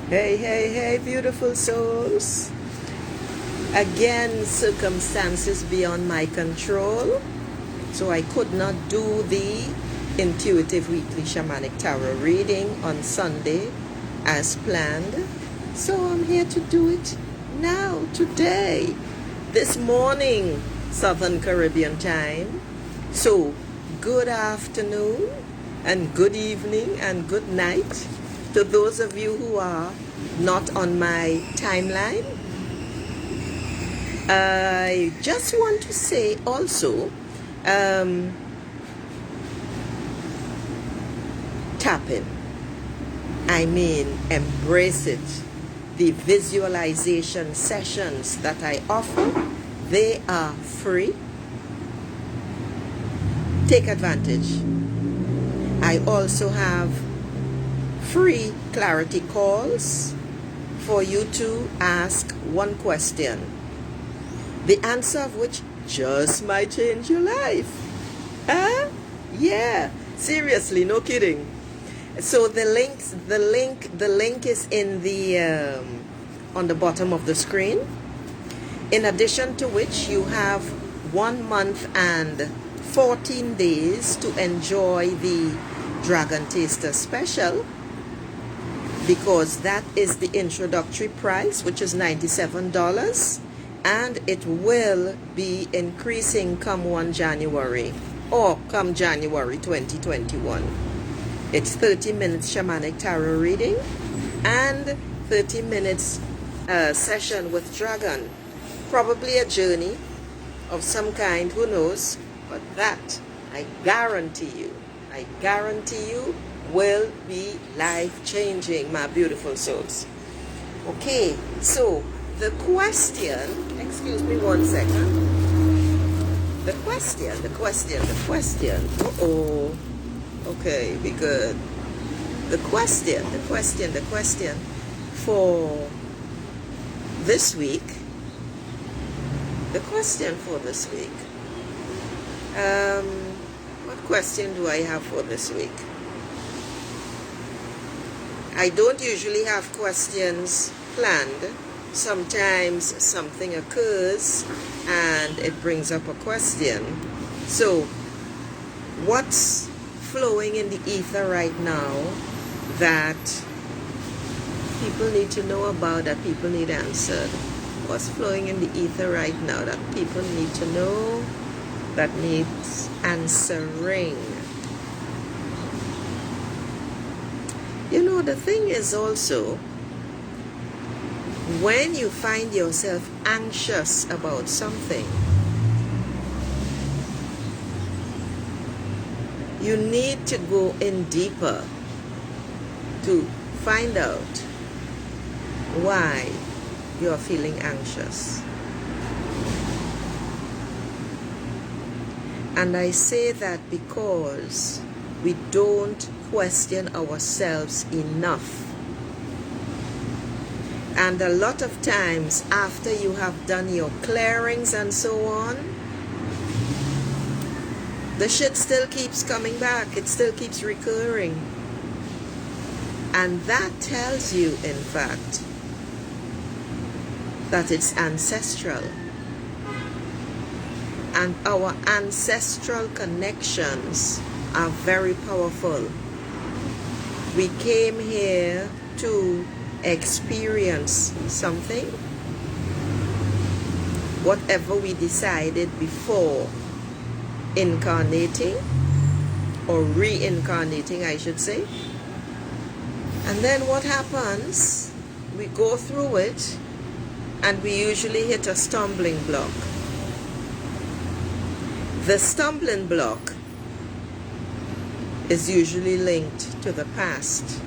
Hey, hey, hey, beautiful souls. Again, circumstances beyond my control. So I could not do the intuitive weekly shamanic tarot reading on Sunday as planned. So I'm here to do it now, today, this morning, Southern Caribbean time. So good afternoon and good evening and good night to those of you who are not on my timeline. I just want to say also, tap in. I mean, embrace it. The visualization sessions that I offer, they are free. Take advantage. I also have free clarity calls for you to ask one question, the answer of which just might change your life. Huh? Yeah, seriously, no kidding. So the link is in the on the bottom of the screen. In addition to which, you have 1 month and 14 days to enjoy the Dragon Taster Special, because that is the introductory price, which is $97, and it will be increasing come 1 January or come January 2021. It's 30 minutes shamanic tarot reading and 30 minutes session with Dragon. Probably a journey of some kind, who knows, but that I guarantee you will be life-changing, my beautiful souls. Okay, so the question, excuse me 1 second. The question. Uh-oh. Okay, we good. The question for this week. What question do I have for this week? I don't usually have questions planned. Sometimes something occurs and it brings up a question. So, what's flowing in the ether right now that people need to know about, that people need answered? What's flowing in the ether right now that people need to know, that needs answering? You know, the thing is also, when you find yourself anxious about something, you need to go in deeper to find out why you are feeling anxious. And I say that because we don't question ourselves enough. And a lot of times, after you have done your clearings and so on, the shit still keeps coming back. It still keeps recurring. And that tells you, in fact, that it's ancestral. And our ancestral connections are very powerful. We came here to experience something, whatever we decided before incarnating, or reincarnating, I should say. And then what happens? We go through it and we usually hit a stumbling block. The stumbling block is usually linked to the past.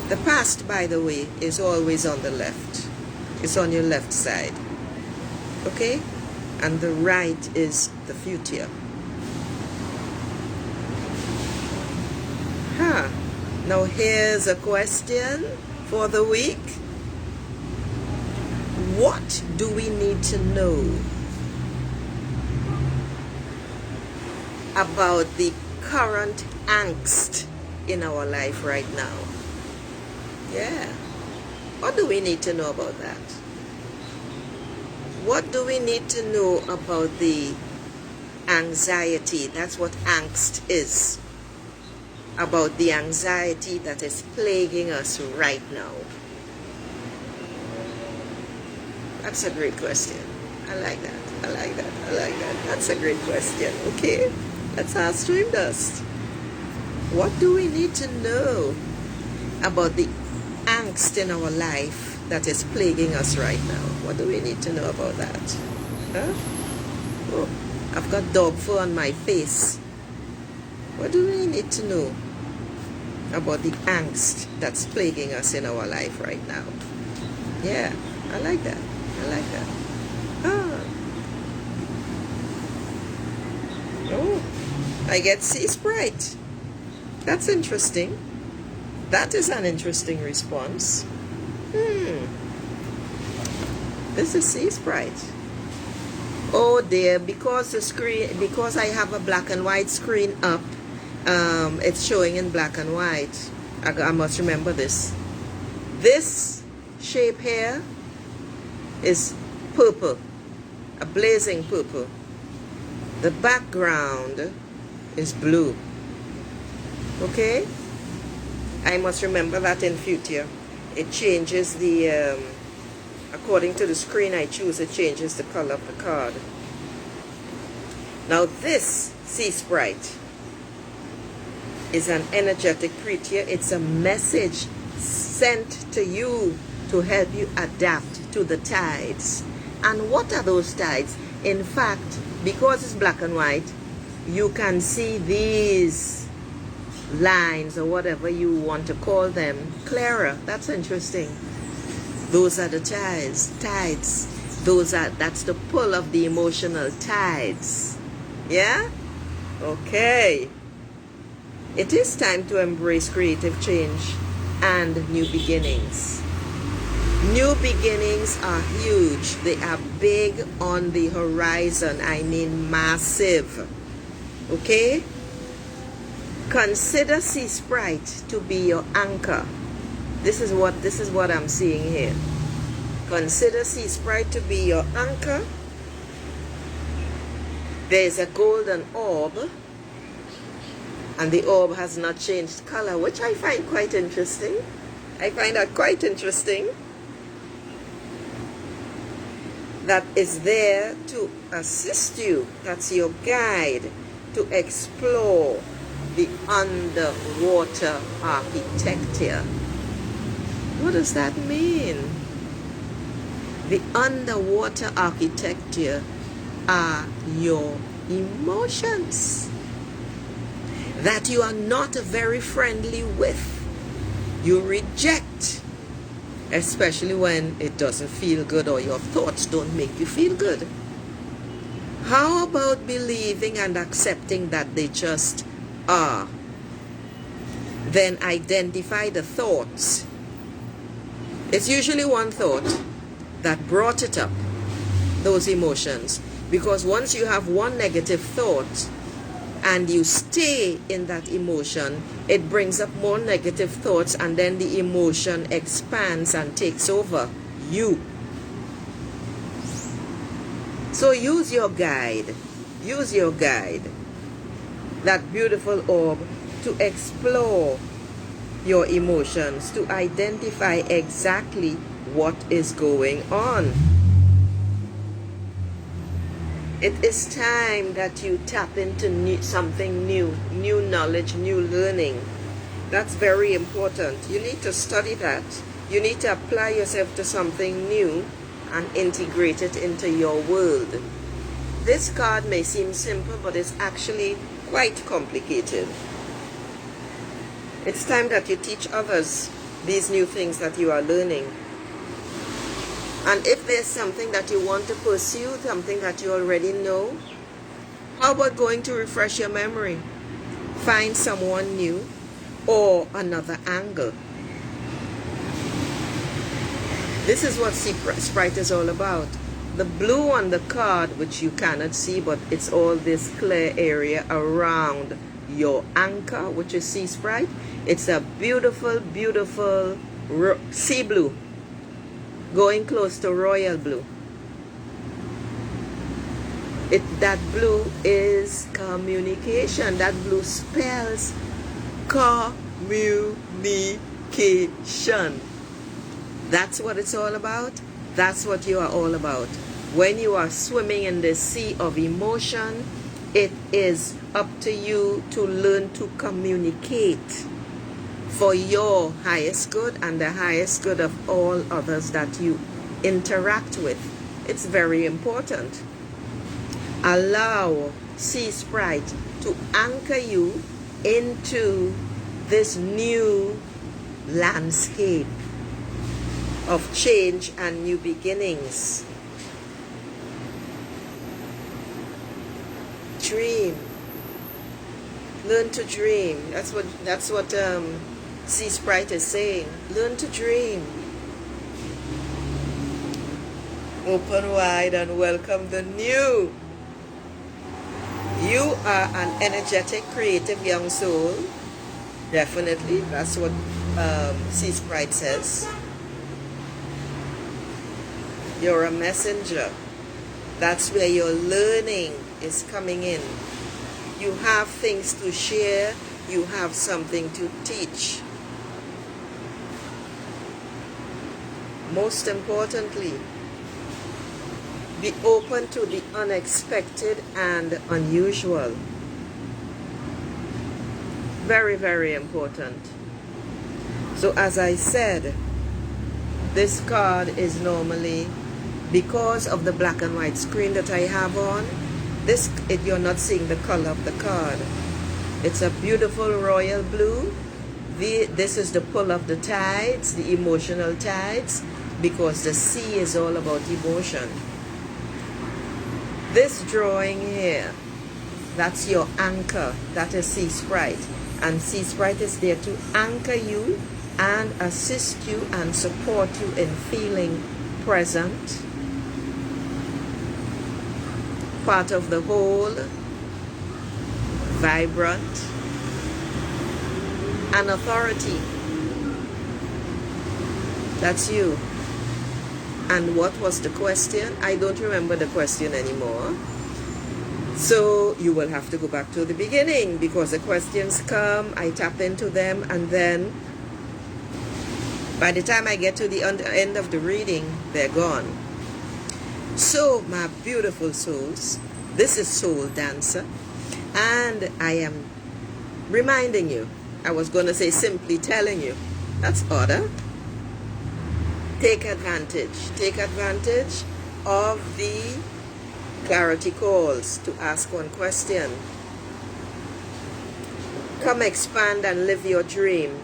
The past, by the way, is always on the left. It's on your left side. Okay? And the right is the future. Now here's a question for the week. What do we need to know about the current angst in our life right now? Yeah. What do we need to know about that? What do we need to know about the anxiety? That's what angst is. About the anxiety that is plaguing us right now. That's a great question. I like that. I like that. I like that. That's a great question. Okay. Let's ask Stream Dust. What do we need to know about the angst in our life that is plaguing us right now? What do we need to know about that? Huh? Oh, I've got dog fur on my face. What do we need to know about the angst that's plaguing us in our life right now? Yeah, I like that. I like that. Ah. Oh, I get sea sprite. That's interesting. That is an interesting response. This is sea sprite. Oh dear, because I have a black and white screen up, it's showing in black and white. I must remember this. This shape here is purple, a blazing purple. The background is blue. Okay? I must remember that in future. It changes the, according to the screen I choose, it changes the color of the card. Now this sea sprite is an energetic creature. It's a message sent to you to help you adapt to the tides. And what are those tides? In fact, because it's black and white, you can see these lines or whatever you want to call them clearer. That's interesting. Those are the tides. That's the pull of the emotional tides. Yeah? Okay. It is time to embrace creative change and new beginnings. New beginnings are huge. They are big on the horizon. I mean massive. Okay? Consider sea sprite to be your anchor. This is what I'm seeing here. Consider sea sprite to be your anchor. There's a golden orb, and the orb has not changed color, which I find quite interesting. I find that quite interesting. That is there to assist you. That's your guide to explore the underwater architecture. What does that mean? The underwater architecture are your emotions that you are not very friendly with. You reject, especially when it doesn't feel good or your thoughts don't make you feel good. How about believing and accepting that they just are? Then identify the thoughts. It's usually one thought that brought it up, those emotions. Because once you have one negative thought and you stay in that emotion, it brings up more negative thoughts, and then the emotion expands and takes over you. So use your guide. Use your guide, that beautiful orb, to explore your emotions, to identify exactly what is going on. It is time that you tap into something new knowledge, new learning. That's very important. You need to study that. You need to apply yourself to something new and integrate it into your world. This card may seem simple, but it's actually quite complicated. It's time that you teach others these new things that you are learning. And if there's something that you want to pursue, something that you already know, how about going to refresh your memory? Find someone new or another angle. This is what Sea Sprite is all about. The blue on the card, which you cannot see, but it's all this clear area around your anchor, which is Sea Sprite. It's a beautiful, beautiful sea blue, going close to royal blue. That blue is communication. That blue spells communication. That's what it's all about. That's what you are all about. When you are swimming in the sea of emotion, it is up to you to learn to communicate for your highest good and the highest good of all others that you interact with. It's very important. Allow Sea Sprite to anchor you into this new landscape of change and new beginnings. Dream. Learn to dream. That's what Sea Sprite is saying. Learn to dream. Open wide and welcome the new. You are an energetic, creative young soul. Definitely. That's what Sea Sprite says. You're a messenger. That's where your learning is coming in. You have things to share. You have something to teach. Most importantly, be open to the unexpected and unusual. Very, very important. So as I said, this card is normally, because of the black and white screen that I have on, you're not seeing the color of the card. It's a beautiful royal blue. This is the pull of the tides, the emotional tides, because the sea is all about emotion. This drawing here, that's your anchor. That is Sea Sprite. And Sea Sprite is there to anchor you and assist you and support you in feeling present, part of the whole, vibrant, and authority. That's you. And what was the question? I don't remember the question anymore. So you will have to go back to the beginning, because the questions come, I tap into them, and then by the time I get to the end of the reading, they're gone. So, my beautiful souls, this is Soul Dancer, and I am reminding you, I was going to say simply telling you, that's order. Take advantage of the clarity calls to ask one question. Come expand and live your dream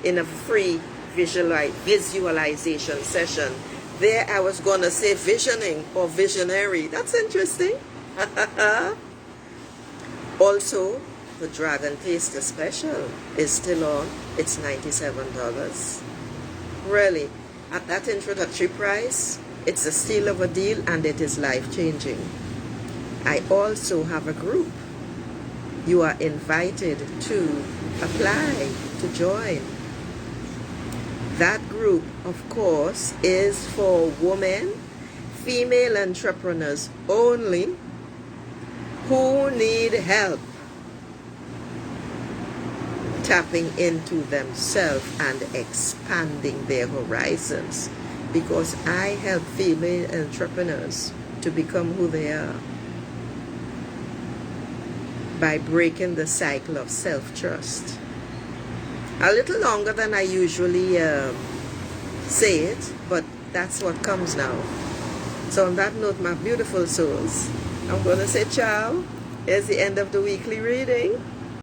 in a free visualization session. There I was going to say visioning or visionary. That's interesting. Also, the Dragon Taster Special is still on. It's $97. Really, at that introductory price, it's a steal of a deal, and it is life-changing. I also have a group. You are invited to apply, to join. That group, of course, is for women, female entrepreneurs only, who need help tapping into themselves and expanding their horizons, because I help female entrepreneurs to become who they are by breaking the cycle of self-trust. A little longer than I usually say it, but that's what comes now. So on that note, my beautiful souls, I'm going to say ciao. Here's the end of the weekly reading.